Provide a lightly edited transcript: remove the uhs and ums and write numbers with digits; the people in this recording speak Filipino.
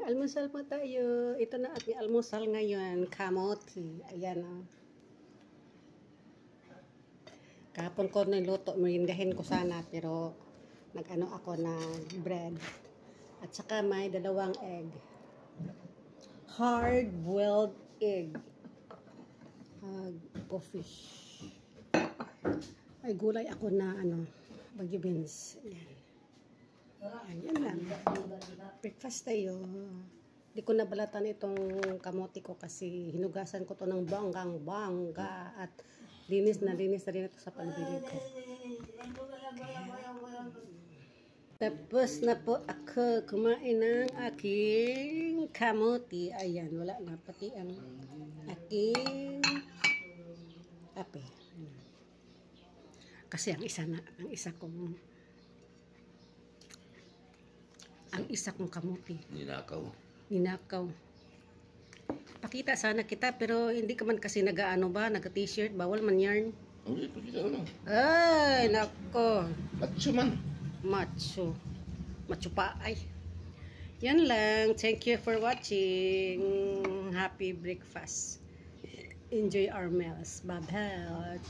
Almusal po tayo. Ito na ating almusal ngayon. Kamote. Ayan o. Kahapon ko niluto. Merindahin ko sana. Pero nag-ano ako na bread. At saka may 2 egg. Hard-boiled egg. O fish. Ay gulay ako na bagyo beans. Ayan. Ayan lang. Breakfast tayo. Hindi ko nabalatan itong kamote ko kasi hinugasan ko to ng banggang-bangga at linis na rin ito sa pagbili ko. Tapos na po ako kumain ng aking kamote. Ayan, wala na. Pati ang aking kape. Kasi ang isa kong kamote. Ninakaw. Pakita sana kita pero hindi ka man kasi nag-t-shirt. Bawal man yarn. Hindi, pakita ko lang. Ay, nako. Macho man. Macho pa ay. Yan lang. Thank you for watching. Happy breakfast. Enjoy our meals. Bye-bye.